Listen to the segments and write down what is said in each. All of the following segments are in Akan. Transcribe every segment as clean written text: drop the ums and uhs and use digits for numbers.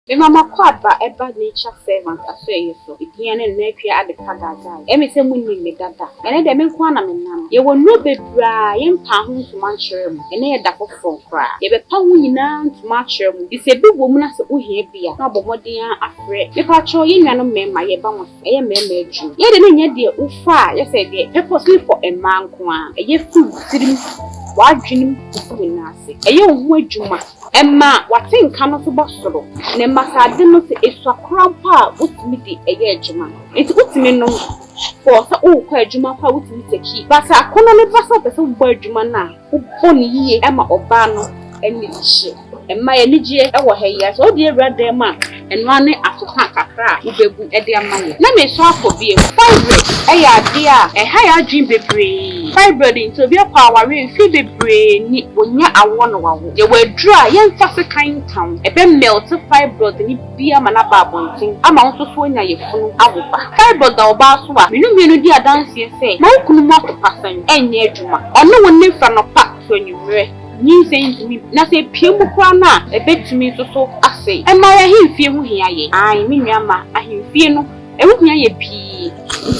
Me mama kwaba eba nature servant aso yeso. Idiane na at the kagaza. Emi se munni me dada. Ene de me nkwa na me nam. Ye wo no bebra ye mpa ho ntuma kyerem. Ene ye da foforo kra. Ye be pa ho nyina ntuma kyerem. Ise bi wo mu na se ohia bia. Na bomoden afre. Me pa cho ye nwa no mema ye ba mo. Eye mema adwu. Ye de ne nya de ufa ye se de purposely for a man ko a. Eye fu tirim. Wadwenim kufu na ase. Eye ho adwuma. Emma watinka no so bosoro ne masade no se eswakran pa wutimi di eye adwuma enti wutimi no for sa o kwa adwuma pa wutimi teki basa akono ne basa pese wo adwuma na wo boni yiye ema oba no eni hye emma ye nigye ewo ha yi so de ewrade ma eno ane atoka kakra ubebu ede amaye na me so afobie fibroid eya ade a eha ya adwin bebre fibroid into bi akwa aware fi bebre ni onya awo no wawo ye wadru a ye mfa se kan kan ebe melt fibroid ni bia ma na ba bontin ama won so onya ye funu awoba fibroid da oba so a menu di adanse se ma okunu mo apasan enye adwuma ono woni fra no pa so nyure ni saying me na say piemu kwa na ebetumi so ase e ma ya himfie hu hia ye ai me nuama ahimfie no e hu hia ye pi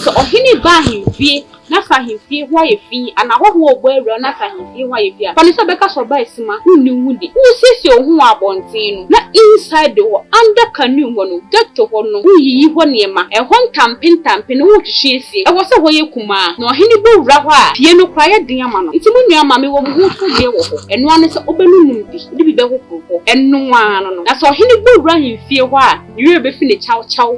so ohini ba himfie na fa himfie ho ye fi ana ho ogbo ewura na fa himfie ho ye fi a pani so beka so ba esima huni hudi usisi ohun abontin no na inside the under canoe ho no getto ho no uyiyi ho niema e ho ntampe no wo hwehwiesie e wo se ho ye kuma na ohini bo wura ho a pie no kwa ye den ama no nti mu nuama me wo ho so ye wo ho eno ane se obelunum bi bi be ho ho eno ano no na so ohini bo wura himfie ho a yiwe be fi ne chaw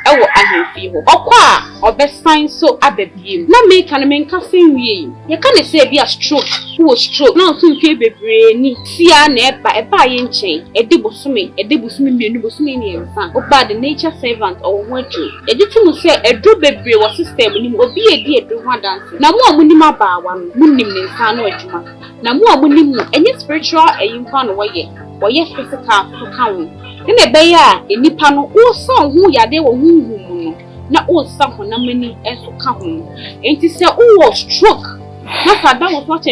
ewo ahemfie ho okwa obesan so ababiem na me kan me nka senwie ye kan se bia stroke stroke na so mfie bebre ni sia na eba ye nchen edibosome mienu bosome ni enfa oba the nature servant or wonju ye ditu se edu bebre wo system ni obi edi edu ho dance na mo amunim abaawa no munim ne nsa no adwuma na mo amunim enye spiritual eyimfa no woye physical so kan ene be ya enipa no wo so ho yade wo huhu no na wo sa ho na mani enso ka ho enti se wo stroke na sada wo so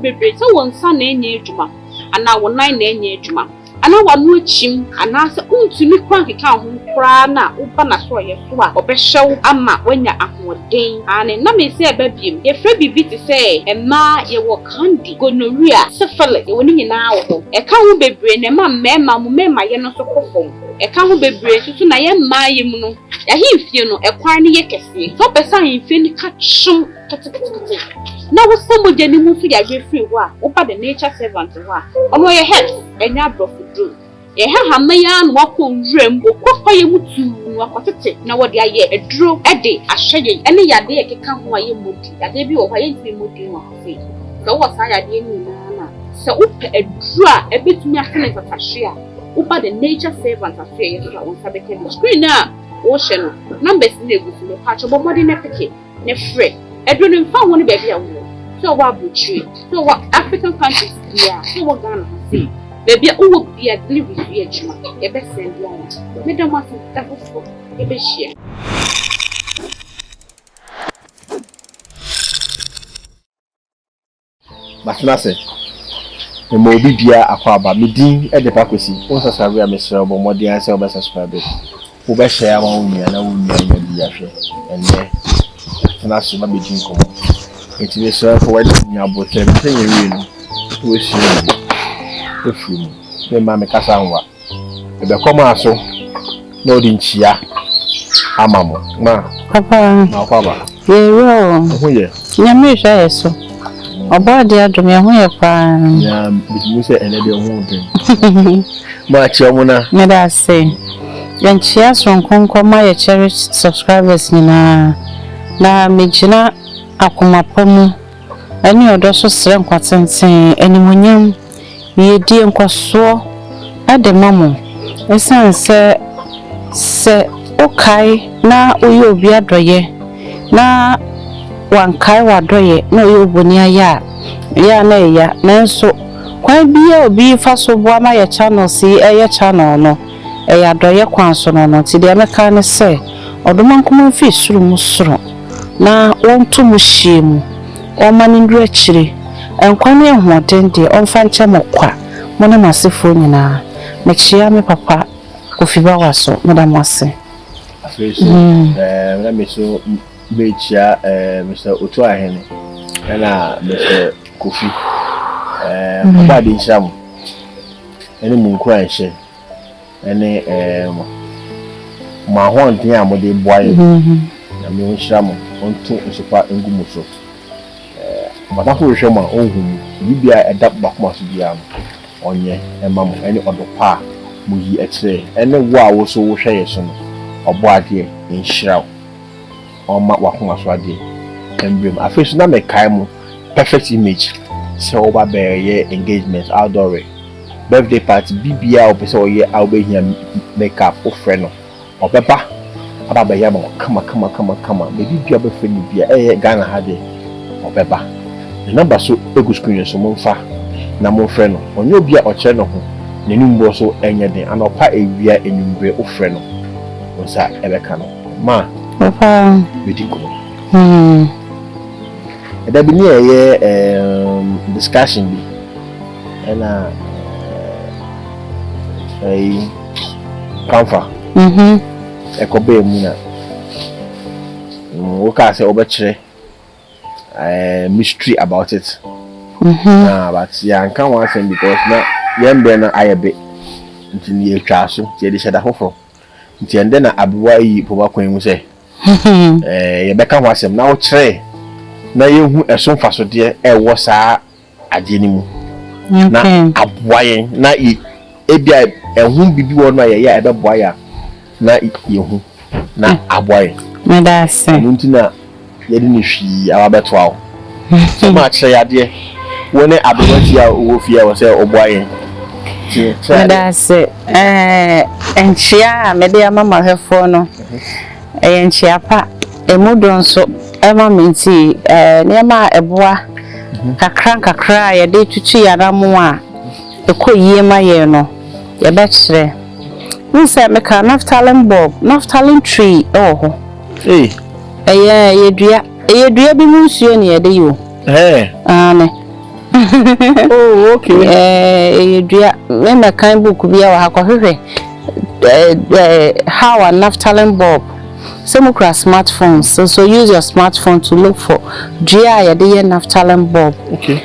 bebe se wo nsa na enye adwuma ana wo nan na enye adwuma ana wa no achim ana se untumi kwa keka ho kra na wo ba na so ye so a obehyew ama wanya ahoden ane na me se ebabiem ye fra bibi ti se emma ye wo candy gonorrhea syphilis ye woni nyina wo e ka ho bebre na ma mema ye no so kofom e ka ho bebre susu na ye ma ye mu no ya himfie no e kwan ne ye kese so pesa himfie ni ka chum kete na wo samoje ni mu so ya free wo a wo ba the nature servant wo a omo ye health enya brofudu ye ha maya no wako nwrem okwa ye mutu akotete na wo de aye eduro ede ahye ene yade ye keka ho aye modi yade bi wo aye ntimi modi no afi so wo sa yade ni na se upe eduro a ebetumi afene tatahye a wo ba the nature servant afie ye so won sabeke no screen na wo hye no numbers na egusu no pa cho bo modi na peke ne free eduro ni mfa ho ne ba bia wo so wa buchi so wa African countries here so wa Ghana see baby uwo bia delivery fi ejuma e be send ya me da ma se ta fofo e be share Masinase e mo bi bia akwa ba medin e de pa Kwasi won subscribe ya me share bo modi an se o be subscribe wo be share ma won ya na won ya bia hwe enne Masinase ma be jin ko enti we share for what nya botem tenye wi no wo share efum me ma me kasa nwa e be koma so na odi nchia amamo ma papa na kwa ba ye ro ho ye nyame hwa yeso obade adom ye ho ye pa ya bimu se ene de ho den ma cheomo na me da say yanchia so nkonkoma ye cherish subscribers ni na mejina akomapamu ani odo so sere nkwatenten animonyam ye die nkoso ade mamo esan se okai na oyo obi adoye na wankai wadoye na oyo oboni aya ya na ya nanso kwan bia obi fa so bo ama ye channel si eye channel no ya adoye kwan so no ti de meka ne se odoma nkom fi suru musoro na wonto mu shiemu o mani ndu akire enkwane ehwoden de onfa nche mokwa mo na masefo nyina me chia me papa Kofi Bawaso madam wase afresh na me so bechia Mr. Otu Ahene na Mr. Kofi papa de nsham ene munkura nhye ene ma ho nten a mo de boaye na me nsham onto nsopa ngumu so matafo hwe ma ohum bibia edap bakoma so bia onye emam ene odopa mo yi etre ene wo a wo so wo hwe ye so no obo ade nhyiraw oma wakoma so ade embrem afresh na me kai mo perfect image so oba be engagement outdoor birthday party bibia opese oye awbehia makeup o freno obeba aba be ya ma kama baby bia be freni bia Ghana ha de obeba the number so egu screen so mo fa na mo freno onye obi a o kire no ho n'enim bo so enye den anopa ewia enumbre o freno onsa ebeka no ma papa bidiko da bi ni discussion bi ena kamfa ekobe mu na wo ka se obekire mystery about it but ya kan wa say because na yembe na ayebe ntini etwa so tie de sheda foforo nti ende na abuwa yi poba kwan mu se ye beka ho asem na wo kire na yehu esonfa so de ewo saa ageni mu na aboaye na ebia ehun bibi wo no ye ya ebeboa na yehu na aboaye me da se nti na ye de ni hwi ababeto awo so ma kire ya de woni abewati a wo fia wo se oboaye me da se enchia me de mama hefo no enchia pa emudon so ema minti nema eboa kakra ye de tutu yaramu a ekoyie ma ye no ye be kire nse me ka naphthalene tree ho ye dua bi mu nsuo ne ye de yo ane oh okay ye dua me kan book bi a wa hakohwehwe how a naphthalene bulb. Some smartphones, so use your smartphone to look for dry naphthalene bulb. Okay.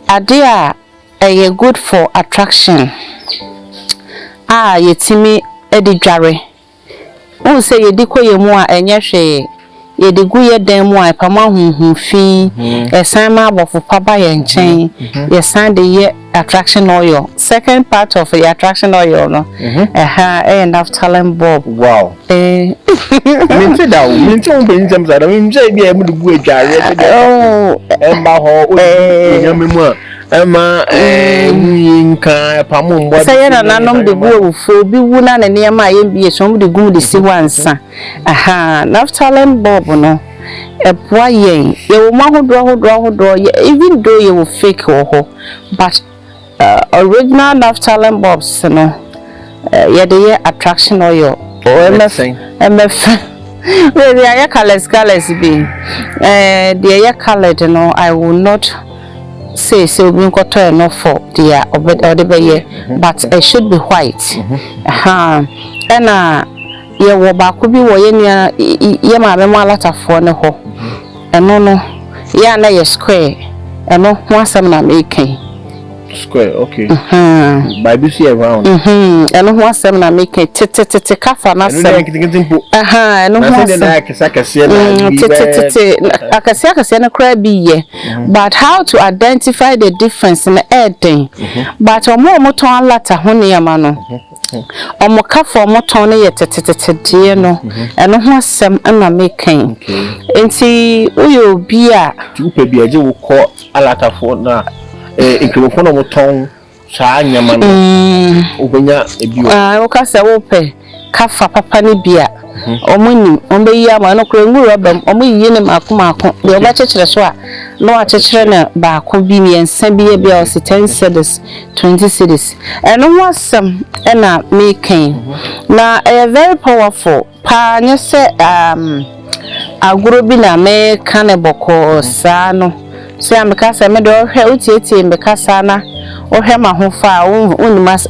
Idea good for attraction. Yetimi edi dware. Won say yedi koye mu a enye hwe yedi guye dan mu a pama hunhun fi esan ma abofo paba ye nchen yesan de ye attraction oil. Second part of the attraction oil no naphthalene bulb. Wow. Minti da o minti on be njem sada minti bia mu de gu adware emba ho onyame mu a ema nka pamu mbo say na nanom de gu ewufo bi wu na ne ma ye bie so mu de gu de si wansa naphthalene bulb no eboa yen ye wo mahodro even though you fake ho but original naphthalene bulbs no ye de attraction oil or MF well they are colors be they are colored no I will not say we got enough for the or the be but it should be white and ye wo ba ko bi wo ye ma be ma latafo ne ho eno no ya na ye square eno ho asem na making square okay by this year round eno ho asem na making tete kafa na asem eno ho asem na akase na akase na kra bi ye but how to identify the difference in everything but omo ton lata ho ne yama no omo kafa omo ton ne ye tete de no eno ho asem na making enti uyo bi a tu pe bi aje wo ko alatafo na ekrofo no moton saa nyama no obenya ebi o ka se wo pe kafa papa ne bia omunim ombe yi ama no kro nguru obam omu yi ne mako de oba chechire so a no a chechire na ba ko bi mi ensa bi bia o 10 cedis 20 cedis eno wasam na making na very powerful pa nya se aguro bi na me kaneboko saa no so ya mekasa me do hwe utieti mekasa na ohwe ma ho fa unmas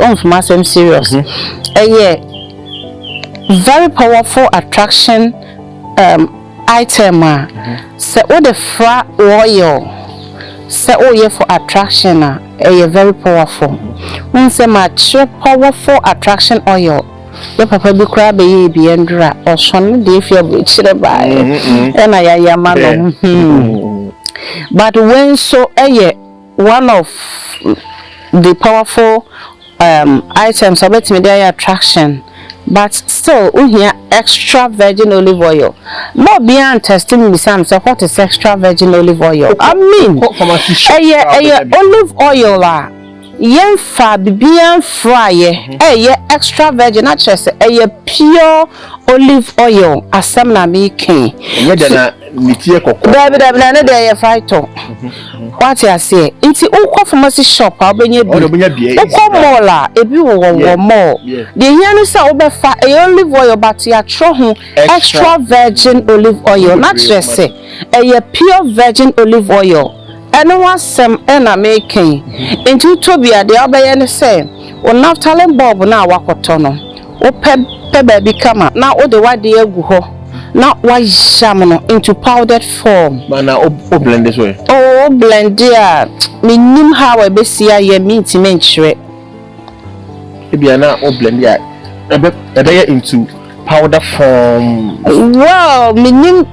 serious very powerful attraction item so what the fra oil so for attraction very powerful when say much powerful attraction oil the papa bi kra be ye bi endra o son de fia bo chire ba na ya ma no but when so one of the powerful items about me there attraction but still here extra virgin olive oil no beyond testing me some so what is extra virgin olive oil I mean olive oil la yen fa bibian fry extra virgin actually say pure olive oil asam na me ken na nitie kokko na dey fry to what you say nti ukọ pharmacy shop obenye bi ukọ mall la ebi wo mall the here no say obefa olive oil but ya tro ho extra virgin olive oil naturally say pure virgin olive oil eno wasem na making nti tobia de obeye no say o naphthalene bulb na wakoto no o pe baby kama na o de wade agu ho na wa jam no into powdered form mana o blend this way blend there minim how we be see ya meat menchre ebia na o blend ya ebe into powder form well minim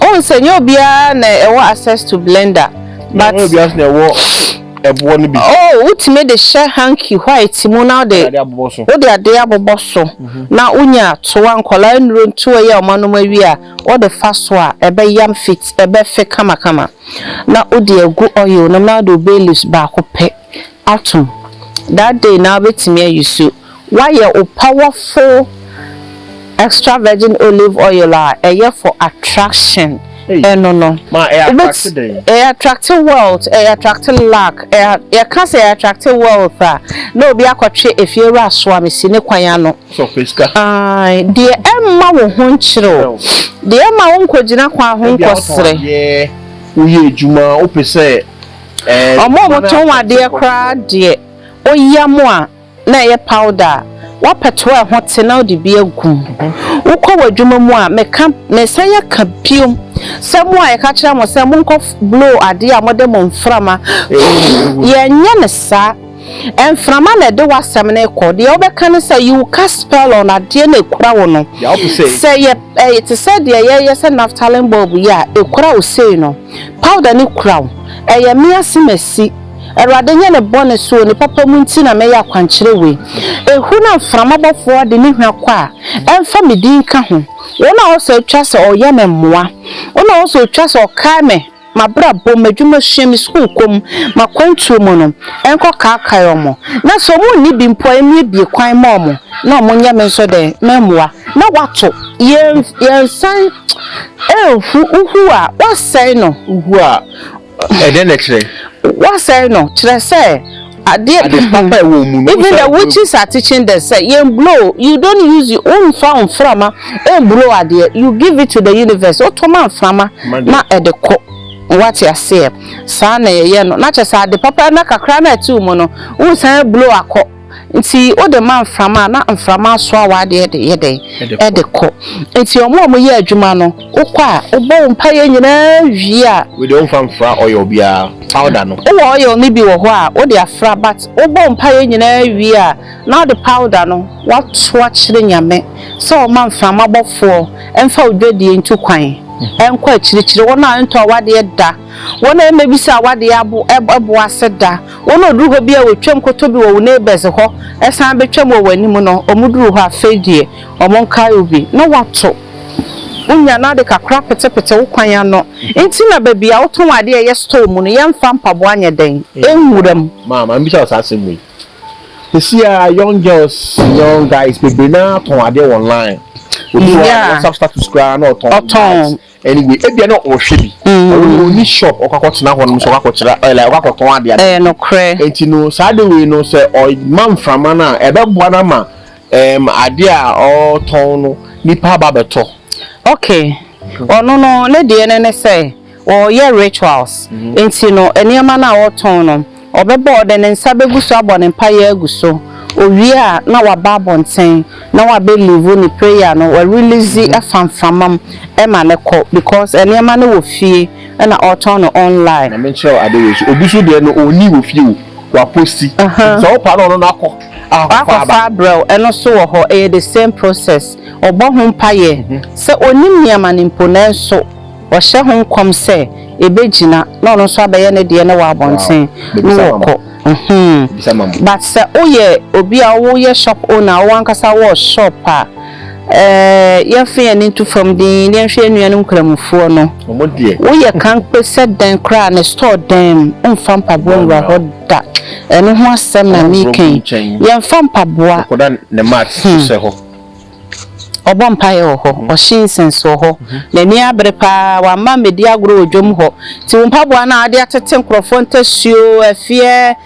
on senyo bia na e access to blender but bia na wo ebo no bi ultimate the share hanky white mu now de o de ade aboboso na unya to ankola nro nto ye omanom awia o de faso a ebe yam fit ebe fe kama na o de agu oil no na do belus ba ko pe atom that day na betimi ayusu why your powerful extra virgin olive oil la for attraction no ma attractive wealth attractive luck can say attractive wealth no obi akotwe efiera so amesi ne kwan no so peska de emma wo ho nchiro de emma wo nkogina kwa ho nkosere uye ejuma opese omo ton wade kra de oyamo a na powder wapeto e ho te na odi bi agum ukọ wadwuma mu a me say ya kapium semu a ka kira mo semu nko blow ade a mode mo mframa ye nya ne sa enframa na de wasem na ekọ de obeka ne say you cast spell on ade na ekura wo no say ye it said ye say naphthalene bulb ya ekura wo say no powder ni kura wo ye me asimasi erade nya ne bone so ni papa mu nti na me ya kwankire we ehu na mframa bofo de ni hwa kwa emfa medin ka ho wona also twa so oye me mmoa wona also twa so kame mabra bom adwuma hwemi school kom makwantuo mu no enko kaakayo mo na so mu ni bi mpo emi bie kwan mo mo na mo nya me so de memmoa na wato ye san uhu a wasai no uhu a eden na kire wasai no kire say even the witches are teaching them say you blow, you don't use your own phone frama and blow idea, you give it to the universe. Ottoman frama na edeko what you say sana ye no na chesa de papa na kakra na tu mu no wo san blow akọ nti o de man frama na mframa so awade de edeko nti omo ye adwuma no ukwa obo mpa ye nyina wi a we don fra oil bia powder no oil ni bi wo ho a o de afra but obo mpa ye nyina wi a na the powder no watwa kire nyame so man frama bofo emfa odwedie ntu kwan enkwa chirichiri wona ento awade da wona emebisa awade abo aseda wona oduru ho bia wetwem kotobi wo neighbors ho esan betwem wo wanimu no omuduru ho afedie omonkai obi no wato unya na de kakra pete wo kwan ya no enti na babia wo ton ade ye store mu no yemfa mpabo anye den enwuram mama mbisa osasemi sia young girls young guys bebe na ton ade online start to scroll no ton anyway ebia na ohwe bi oni shop okakotena ho no so okakotira like okakoton ade no kre enti no sade we no say o man frama na ebeboa na ma ade a o ton no nipa ba beto okay ono no ne de ne say or yeah rituals enti no eniema na woton no obebo de ne nsa beguso abon empire aguso owie a na waba abonten na wabe live ni prayer no we release afamfamam e ma ne ko because eniema na wo fie na oton online na me sure adewesu obi so de no oni wo fie wo wa posti so pa no no akọ akọ bro eno so wo ho the same process obo ho mpaye se onim niama ne mpo so o hye ho nkom se ebegina na ono so abaye ne de ne wa abonten no ko but se oye obi a wo ye shop owner wo ankasa wo shop a ye fe ni to from the ne hwe anuanu nkramufuo no omodie wo ye kan pe se den kra ne store dem mfa mpaboa nwa ho da eno ho asem na miken ye mfa mpaboa koda ne mat se ho obompaye ho o shinsense ho na ni abrepa wa ma medi agro odwom ho ti mpaboa na ade atete nkrofo ntasuo afie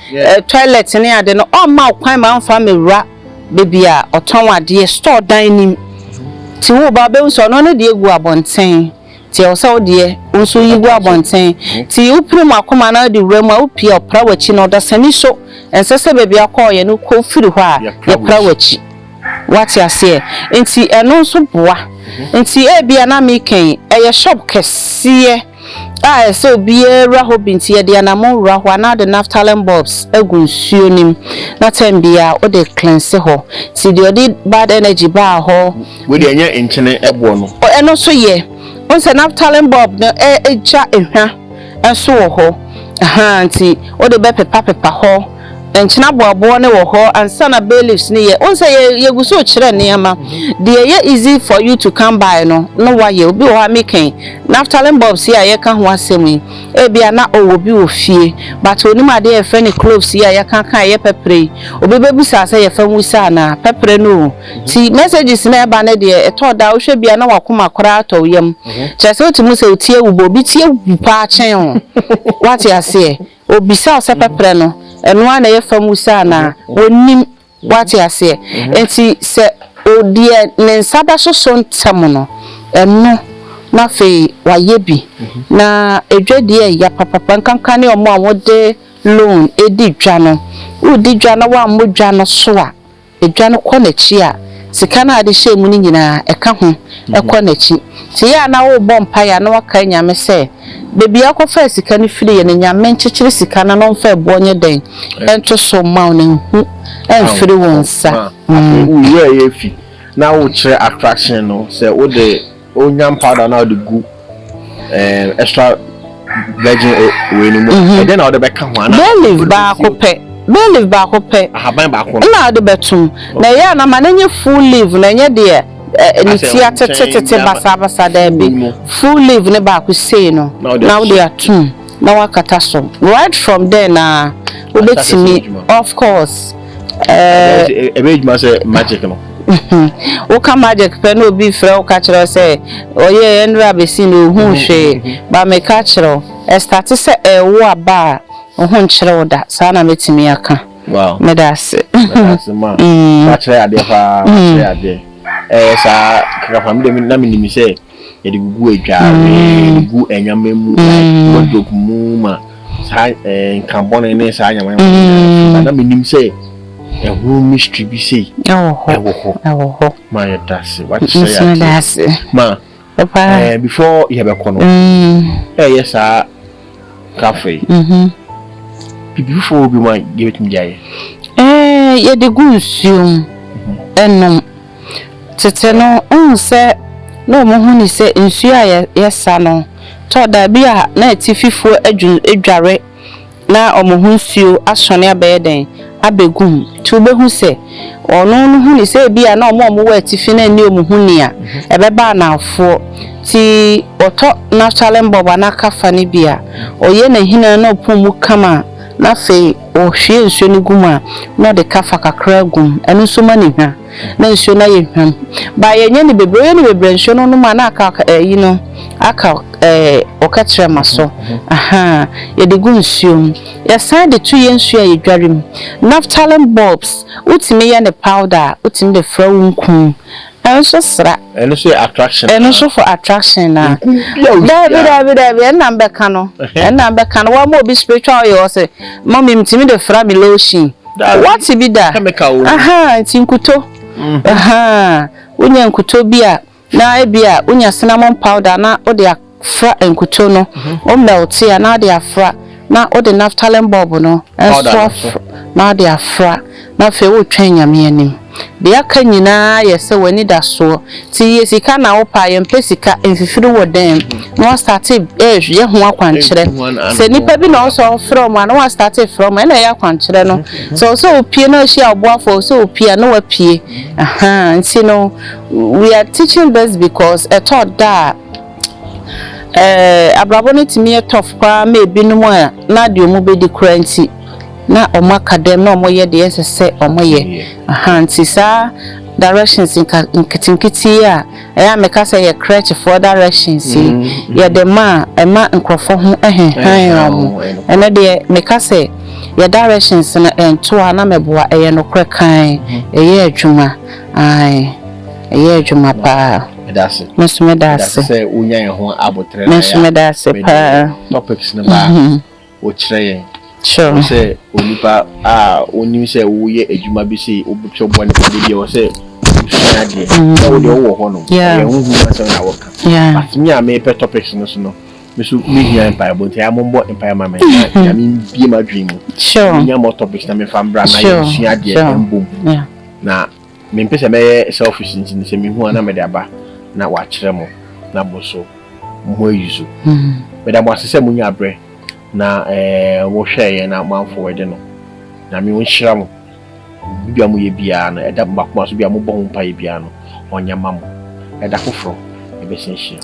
toilet ne ade no o ma kwan ma mfa mewura bebia oton ade store dan nim ti wo ba be nso no ne de egu abonten ti o sa ode nso yigu abonten ti uprim akoma na de wura ma upie opra wachi no da sani so ensese bebia kwa ye no ko firi ho a ye pra wachi what you say enti eno so boa enti bia na meken eye shop kese so biera ho binti ye de na mo wura ho na de Naphthalene bulbs agunsuo nim na tambia o de cleanse ho ti de odi bad energy ba ho we de anya enchene ebo no eno so ye on se Naphthalene bulb no eja ehwa enso ho nti o de be pepa ho enchina boabo ne wo ho ansa na bailiffs ne ye onse ye guso kire niama de ye easy for you to come by no wa ye obi wo ha meken Naphthalene bulbs ya ye ka ho asemi bia na owo bi ofie but onim ade ye fe ne cloves ya ye kan ye pepre obi bebusa se ye fa musa na pepre no ti messages na eba ne de eto da wo hwe bia na wakoma kora ato yam chese otimu se otie wubo bi tie wupa chen what you say obisa se pepre no eno na ye famusa na onim wati ase enti se odie ne nsaba so ntam no eno na fe wayebi na edwadie ya papa nkankan ne omo awode loan edi dwa no udi dwa na wa modwa no so a edwa no kɔ nachi a sika na ade hye mu ni nyina eka ho ekɔ nachi ti ya na wo bompa ya na waka nyame se bebi akɔfa sika ni firi ye ne nyame nkyekere sika na no mfa ebonye den ento so ma ne hu emfiri wonsa uwe ye fi na wo kire attraction no se wo de onyam powder na wo de gu extra virgin we ni mu e den na wo de be ka ho ana believe ba ko pe ahaban ba ko na de betum na ya na manenye full leave na nye de ni tia tete basa da bi full leave ne ba ko say no now they are two na wakata so right from there na obetimi of course ejuma say magic no o ka magic pe no bi frɛ o ka kyerɛ sɛ oye enra besi no hu hwe ba me ka kyerɛ start sɛ wo aba o hu kyerɛ oda sa na metimi aka wow me da se ma ba kyerɛ ade fa kyerɛ ade sa kaka family na me nimi sɛ ye de gugu adware gugu enyamemu like wardrobe mu ma sa nkambone ne sa anyama na me nim sɛ ehu mystery bi sei ewo ma ya dase what say ma papa before you have kono yes cafe before we might give it me jaye ye de gunsuum ennom tete no onse no mo hu ni se nsu a yesa no to da bi a na atififuo adware na omo hu nsuo asone abeden abegum ti obehu se ono no hu ni se bi a na omo wa atifi na ni omo hu ni a ebeba na afo ti oto Naphthalene bulb na kafa ni bia oye na hina na opomu kama na fe o hwie nsuo ni guma na de kafa kakra gum eno so mani hwa na nsuo na ye hwam ba ye nya ni bebre nsuo no no ma na aka yi no aka okatre maso aha ye de gu nsuo ye san de tu ye nsuo ye dwarim Naphthalene bulbs utime ye ne powder utime de fra wunkun And so sra. And so attraction. And so for attraction na. David and number cano. And number cano one more be spiritual you say. Mommy mtimi de fra me lotion. What be that? Chemical. Aha, it's in kuto. Aha. Unya nkuto bia na ebia unya cinnamon powder na ode afra nkuto no. O melt ya na ode afra. Na ode naphthalene bulb no. Enso na ode afra. Na fe wo twen nyame anim. De aka nyina yese wani da so ti yesika na wo pa ye mpesika emfifiri wo dem no start ye ho akwankyere se nipa bi na so from and no start from na ya akwankyere no so opie na hia oboafo so opie na wapie aha nti no we are teaching this because a thought that abraboni timi e tough pa me binum a na de omu be di kranti na omakadem na omoye de yesese omoye aha nti sa directions in kitinkiti ya meka say ye crutch for directions ye de ma nkrofo ho ehenhan omo ene de meka say ye directions na ento na meboa eye no kwekan eye adwuma ai eye adwuma pa medase mesumedase say unya ye ho abotre mesumedase pa topics na ba o kire sure say onipa oni say wo ye adwuma bi say obutwe bo ne bi ye say ade o de wo ho no ye hu ma say na woka but me a me pe topics no so no me so me hia empire but ya mombo empire ma me ya me bi ma dream sure me nya more topics na me fam bra na ye hia ade embom na me pese me selfish ntin say me hu na me de aba na wa kire mo na bo so mo yuzu me da mo asese mo nya abre na wo hweye na manfo wede no na me wonhyira mo bia mo ye bia na eda mbakoma so bia mo bo mpa ye bia no onya mamo eda kofro e be senhyira